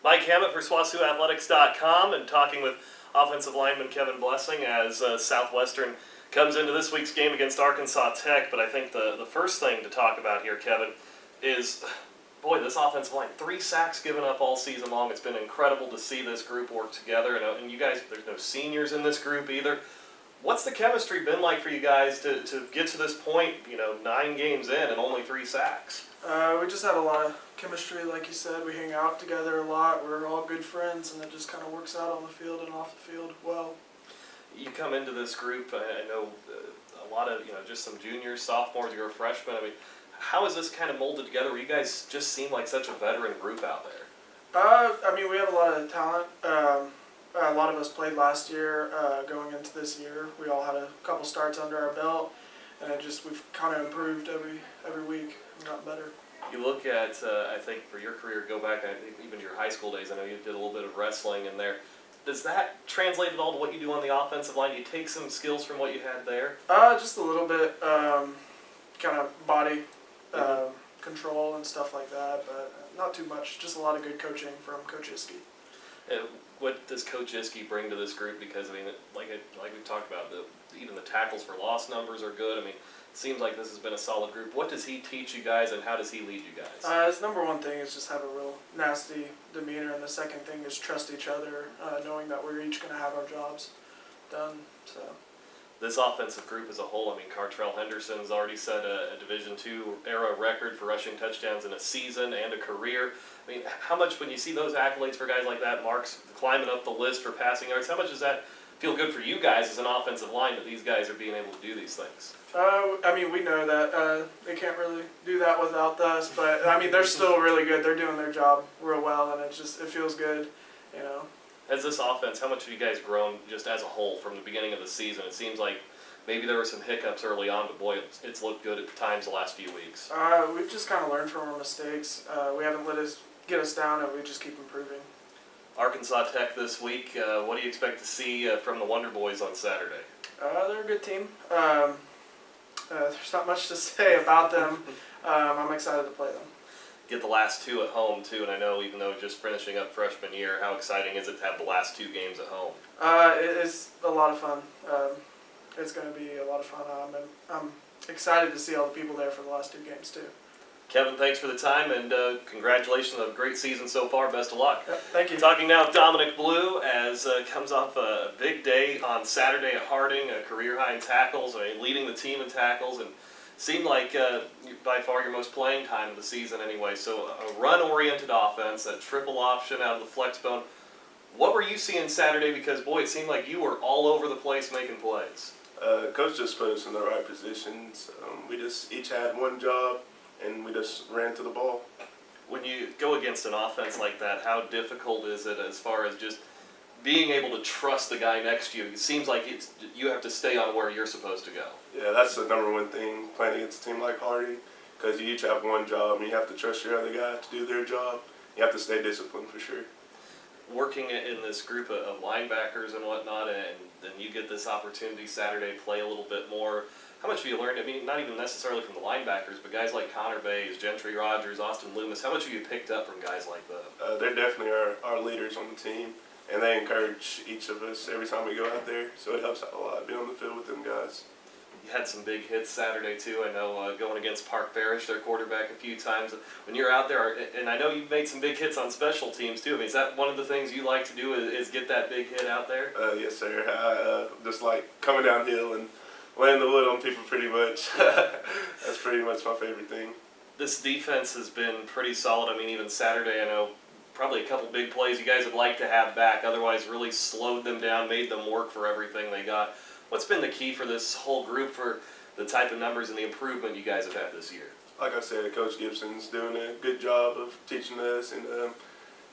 Mike Hammett for SWOSUathletics.com and talking with offensive lineman Kevin Blessing as Southwestern comes into this week's game against Arkansas Tech. But I think the first thing to talk about here, Kevin, is, boy, this offensive line. 3 sacks given up all season long. It's been incredible to see this group work together. And you guys, there's no seniors in this group either. What's the chemistry been like for you guys to get to this point, 9 games in and only 3 sacks? We just had a lot of chemistry, like you said. We hang out together a lot. We're all good friends, and it just kind of works out on the field and off the field well. You come into this group, I know a lot of, just some juniors, sophomores, you're a freshman. I mean, how is this kind of molded together where you guys just seem like such a veteran group out there? We have a lot of talent. A lot of us played last year. Going into this year, we all had a couple starts under our belt, and we've kind of improved every week and gotten better. You look at, I think for your career, go back, I think even your high school days, I know you did a little bit of wrestling in there. Does that translate at all to what you do on the offensive line? Do you take some skills from what you had there? Just a little bit, kind of body control and stuff like that, but not too much. Just a lot of good coaching from Coach Iskey. What does Coach Iskey bring to this group? Because, like we've talked about, even the tackles for loss numbers are good. It seems like this has been a solid group. What does he teach you guys, and how does he lead you guys? His number one thing is just have a real nasty demeanor, and the second thing is trust each other, knowing that we're each going to have our jobs done. So. This offensive group as a whole, Cartrell Henderson's already set a Division II era record for rushing touchdowns in a season and a career. How much, when you see those accolades for guys like that, Mark's climbing up the list for passing yards, how much does that feel good for you guys as an offensive line that these guys are being able to do these things? We know that they can't really do that without us, but they're still really good. They're doing their job real well, and it feels good, As this offense, how much have you guys grown just as a whole from the beginning of the season? It seems like maybe there were some hiccups early on, but boy, it's looked good at times the last few weeks. We've just kind of learned from our mistakes. We haven't let us get us down, and we just keep improving. Arkansas Tech this week, what do you expect to see from the Wonder Boys on Saturday? They're a good team. There's not much to say about them. I'm excited to play them. Get the last 2 at home too, and I know even though just finishing up freshman year, how exciting is it to have the last 2 games at home? It's a lot of fun. It's going to be a lot of fun. I'm excited to see all the people there for the last 2 games too. Kevin, thanks for the time, and congratulations on a great season so far. Best of luck. Yep, thank you. Talking now with Dominic Blue as comes off a big day on Saturday at Harding, a career high in tackles, leading the team in tackles, and seemed like by far your most playing time of the season anyway. So a run-oriented offense, a triple option out of the flex bone. What were you seeing Saturday? Because, boy, it seemed like you were all over the place making plays. Coach just put us in the right positions. We just each had one job, and we just ran to the ball. When you go against an offense like that, how difficult is it as far as just being able to trust the guy next to you? It seems like you have to stay on where you're supposed to go. Yeah, that's the number one thing playing against a team like Harding, because you each have one job, and you have to trust your other guy to do their job. You have to stay disciplined for sure. Working in this group of linebackers and whatnot, and then you get this opportunity Saturday to play a little bit more. How much have you learned? Not even necessarily from the linebackers, but guys like Connor Bays, Gentry Rogers, Austin Loomis. How much have you picked up from guys like that? They're definitely our leaders on the team, and they encourage each of us every time we go out there, so it helps out a lot being on the field with them guys. You had some big hits Saturday too. I know going against Park Parrish, their quarterback, a few times. When you're out there, and I know you've made some big hits on special teams too. Is that one of the things you like to do? Is get that big hit out there? Yes, sir. I just like coming downhill and laying the wood on people pretty much. That's pretty much my favorite thing. This defense has been pretty solid. Even Saturday, I know probably a couple big plays you guys would like to have back. Otherwise, really slowed them down, made them work for everything they got. What's been the key for this whole group for the type of numbers and the improvement you guys have had this year? Like I said, Coach Gibson's doing a good job of teaching us, and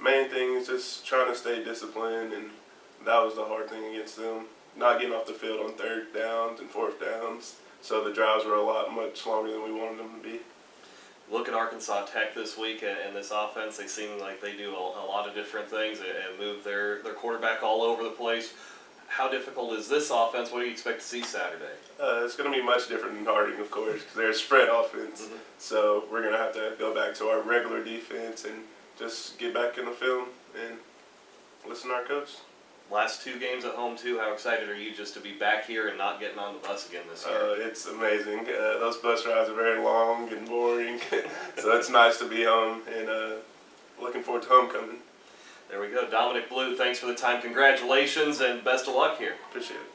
main thing is just trying to stay disciplined, and that was the hard thing against them. Not getting off the field on 3rd downs and 4th downs, so the drives were much longer than we wanted them to be. Look at Arkansas Tech this week and this offense. They seem like they do a lot of different things and move their quarterback all over the place. How difficult is this offense? What do you expect to see Saturday? It's going to be much different than Harding, of course, because they're a spread offense. So we're going to have to go back to our regular defense and just get back in the film and listen to our coach. Last 2 games at home too. How excited are you just to be back here and not getting on the bus again this year? It's amazing. Those bus rides are very long and boring, so it's nice to be home and looking forward to homecoming. There we go. Dominic Blue, thanks for the time. Congratulations and best of luck here. Appreciate it.